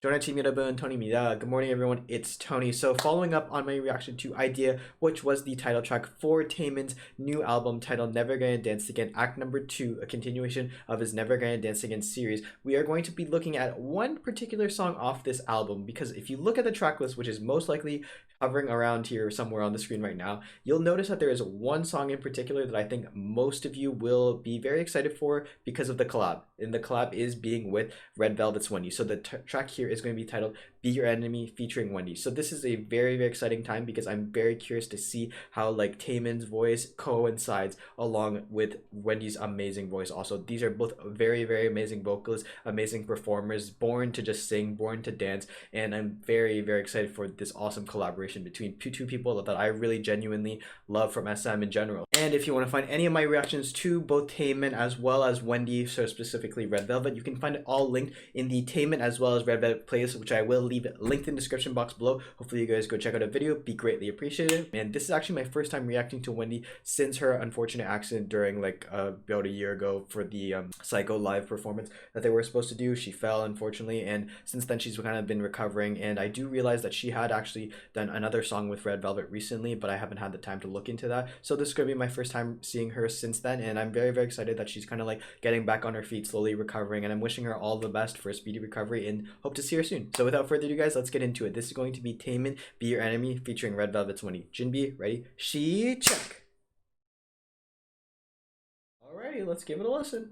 Jonah team 여러분, Tony입니다. Good morning, everyone. It's Tony. So, following up on my reaction to Idea, which was the title track for TAEMIN's new album titled Never Gonna Dance Again, Act Number 2, a continuation of his Never Gonna Dance Again series, we are going to be looking at one particular song off this album. Because if you look at the track list, which is most likely hovering around here somewhere on the screen right now, you'll notice that there is one song in particular that I think most of you will be very excited for because of the collab. And the collab is being with Red Velvet's Wendy. So the track here is going to be titled Be Your Enemy featuring Wendy. So this is a very, very exciting time because I'm very curious to see how like TAEMIN's voice coincides along with Wendy's amazing voice also. These are both very, very amazing vocalists, amazing performers, born to just sing, born to dance, and I'm very, very excited for this awesome collaboration between two people that I really genuinely love from SM in general. And if you want to find any of my reactions to both TAEMIN as well as Wendy, so specifically Red Velvet, you can find it all linked in the TAEMIN as well as Red Velvet playlist, which I will leave linked in the description box below. Hopefully you guys go check out a video, be greatly appreciated. And this is actually my first time reacting to Wendy since her unfortunate accident during like about a year ago for the Psycho live performance that they were supposed to do. She fell unfortunately, and since then she's kind of been recovering, and I do realize that she had actually done another song with Red Velvet recently, but I haven't had the time to look into that. So this is going to be my first time seeing her since then, and I'm very, very excited that she's kind of like getting back on her feet, slowly recovering, and I'm wishing her all the best for a speedy recovery and hope to see her soon. So without further ado guys, let's get into it. This is going to be TAEMIN, Be Your Enemy featuring Red Velvet's Wendy. Jinbi, ready? She check. Alrighty, let's give it a listen.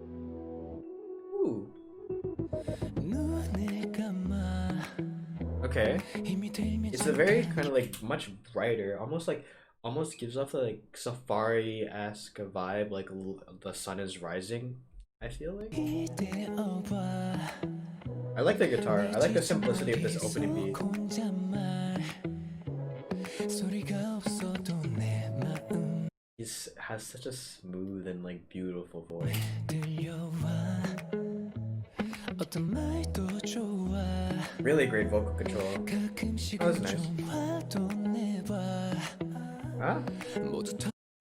Ooh. Okay. It's a very kind of like much brighter, almost gives off the like safari-esque vibe, like the sun is rising, I feel like. I like the guitar. I like the simplicity of this opening beat. He has such a smooth and like beautiful voice. Really great vocal control. That was nice. Huh?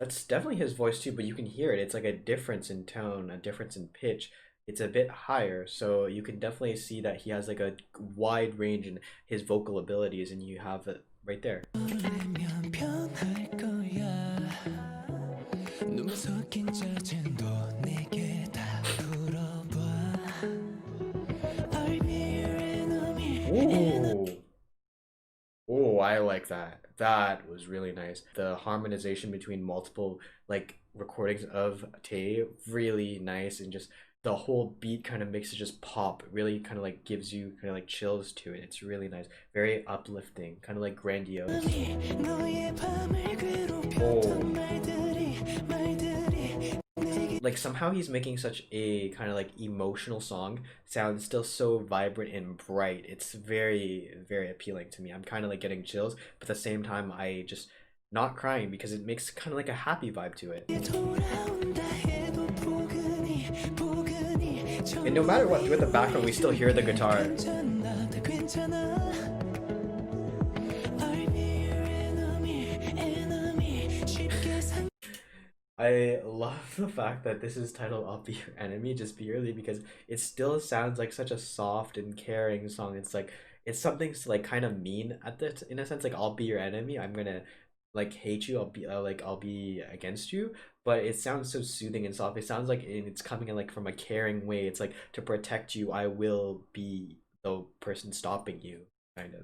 That's definitely his voice too, but you can hear it. It's like a difference in tone, a difference in pitch. It's a bit higher, so you can definitely see that he has like a wide range in his vocal abilities, and you have it right there. Ooh. Oh, I like that. That was really nice. The harmonization between multiple like recordings of Tae, really nice, and just the whole beat kind of makes it just pop. It really kind of like gives you kind of like chills to it. It's really nice. Very uplifting, kind of like grandiose. Oh. Like somehow he's making such a kind of like emotional song sound still so vibrant and bright. It's very, very appealing to me. I'm kind of like getting chills, but at the same time I just not crying because it makes kind of like a happy vibe to it. And no matter what, with the background we still hear the guitar. I love the fact that this is titled I'll Be Your Enemy just purely because it still sounds like such a soft and caring song. It's like it's something like kind of mean at the in a sense, like I'll be your enemy, I'm gonna like hate you, I'll be against you, but it sounds so soothing and soft. It sounds like it's coming in like from a caring way. It's like to protect you, I will be the person stopping you, kind of.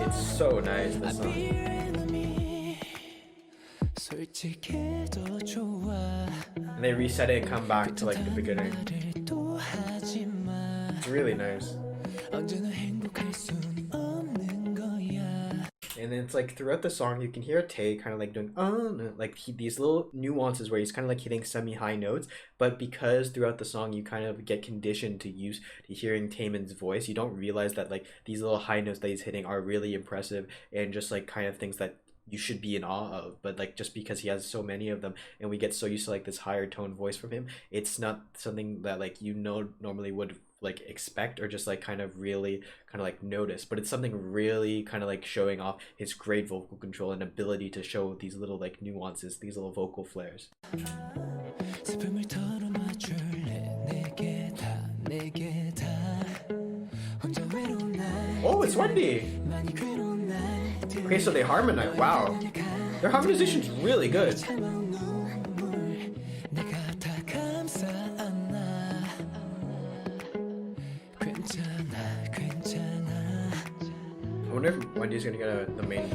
It's so nice, this song. And they reset it and come back to like the beginning. It's really nice. And then it's like throughout the song you can hear Tae kind of like doing like these little nuances where he's kind of like hitting semi-high notes, but because throughout the song you kind of get conditioned to hearing TAEMIN's voice, you don't realize that like these little high notes that he's hitting are really impressive and just like kind of things that you should be in awe of, but like just because he has so many of them and we get so used to like this higher tone voice from him, it's not something that like normally would like expect or just like kind of really kind of like notice, but it's something really kind of like showing off his great vocal control and ability to show these little like nuances, these little vocal flares. Oh, it's Wendy! Okay, so they harmonize. Wow. Their harmonization's really good. I wonder if Wendy's gonna get the main.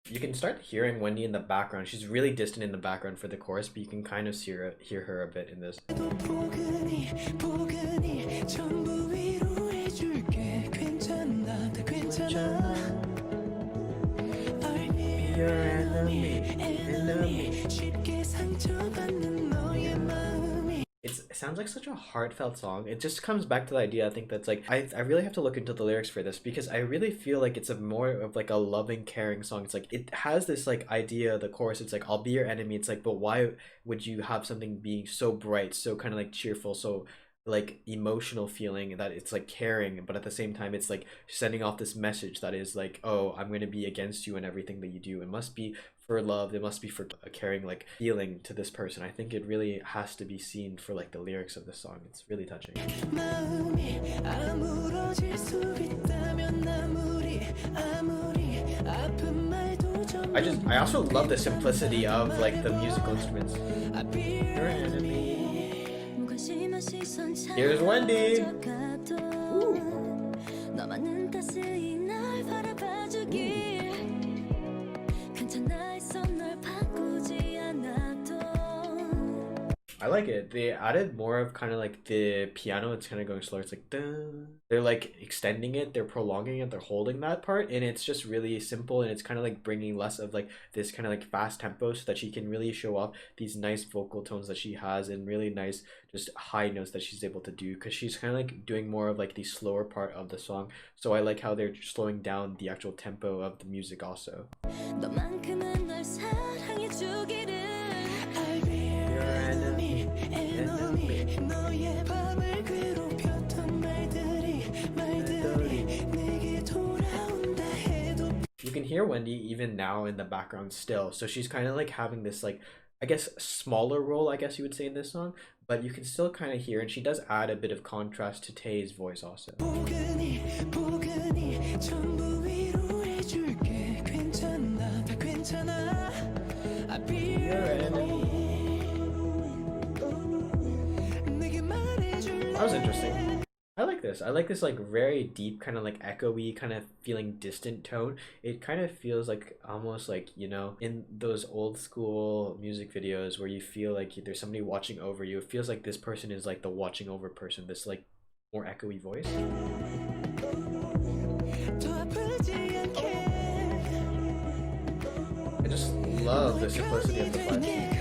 You can start hearing Wendy in the background. She's really distant in the background for the chorus, but you can kind of hear her a bit in this. It sounds like such a heartfelt song. It just comes back to the idea, I think, that's like I really have to look into the lyrics for this, because I really feel like it's a more of like a loving, caring song. It's like it has this like idea, the chorus, it's like I'll be your enemy. It's like, but why would you have something being so bright, so kind of like cheerful, so like emotional feeling, that it's like caring, but at the same time it's like sending off this message that is like, oh, I'm going to be against you and everything that you do. It must be for love, it must be for a caring like feeling to this person. I think it really has to be seen for like the lyrics of the song. It's really touching. I also love the simplicity of like the musical instruments. Here's Wendy. Ooh. I like it. They added more of kind of like the piano. It's kind of going slower. It's like dun. They're like extending it, they're prolonging it, they're holding that part, and it's just really simple, and it's kind of like bringing less of like this kind of like fast tempo, so that she can really show off these nice vocal tones that she has, and really nice just high notes that she's able to do, because she's kind of like doing more of like the slower part of the song. So I like how they're slowing down the actual tempo of the music also. You can hear Wendy even now in the background still, so she's kind of like having this like, I guess, smaller role, I guess you would say, in this song, but you can still kind of hear, and she does add a bit of contrast to Tae's voice also. That was interesting. I like this. I like this like very deep, kind of like echoey, kind of feeling distant tone. It kind of feels like almost like, you know, in those old school music videos where you feel like there's somebody watching over you. It feels like this person is like the watching over person, this like more echoey voice. I just love the simplicity of the flesh.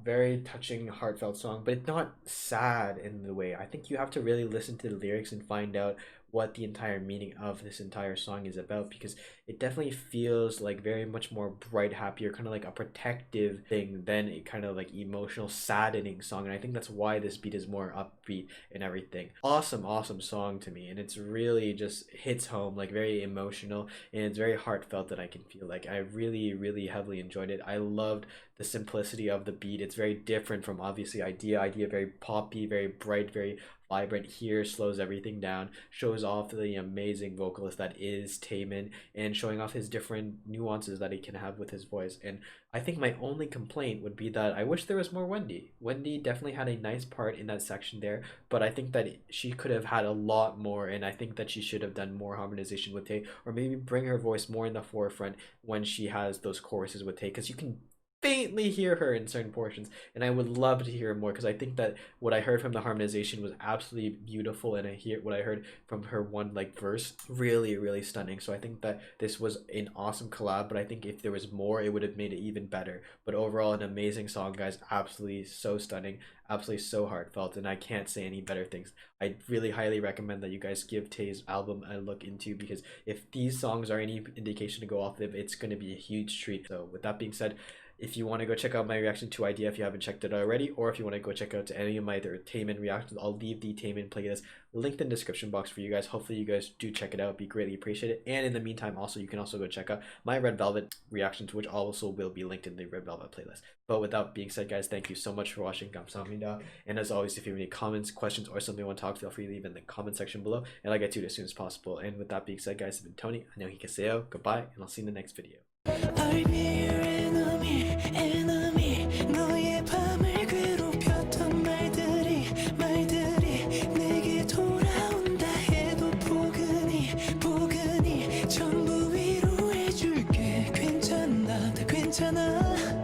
Very touching, heartfelt song, but it's not sad in the way. I think you have to really listen to the lyrics and find out what the entire meaning of this entire song is about, because it definitely feels like very much more bright, happier, kind of like a protective thing than a kind of like emotional, saddening song. And I think that's why this beat is more upbeat and everything. Awesome, awesome song to me, and it's really just hits home, like very emotional, and it's very heartfelt, that I can feel like I really, really heavily enjoyed it. I loved the simplicity of the beat. It's very different from obviously Idea, very poppy, very bright, very vibrant. Here slows everything down, shows off the amazing vocalist that is TAEMIN, and showing off his different nuances that he can have with his voice. And I think my only complaint would be that I wish there was more Wendy. Wendy definitely had a nice part in that section there, but I think that she could have had a lot more, and I think that she should have done more harmonization with Tae, or maybe bring her voice more in the forefront when she has those choruses with Tae, because you can faintly hear her in certain portions, and I would love to hear more because I think that what I heard from the harmonization was absolutely beautiful, and what I heard from her one like verse really really stunning. So I think that this was an awesome collab, but I think if there was more, it would have made it even better. But overall, an amazing song, guys. Absolutely so stunning, absolutely so heartfelt, and I can't say any better things. I really highly recommend that you guys give Tae's album a look into, because if these songs are any indication to go off of, it's going to be a huge treat. So with that being said, if you want to go check out my reaction to Idea if you haven't checked it already, or if you want to go check out any of my other TAEMIN reactions, I'll leave the TAEMIN playlist linked in the description box for you guys. Hopefully you guys do check it out. It'd be greatly appreciated. And in the meantime, also you can also go check out my Red Velvet reactions, which also will be linked in the Red Velvet playlist. But with that being said, guys, thank you so much for watching. 감사합니다. And as always, if you have any comments, questions, or something you want to talk, feel free to leave in the comment section below, and I'll get to it as soon as possible. And with that being said, guys, I've been Tony. 안녕히 계세요. Goodbye, and I'll see you in the next video.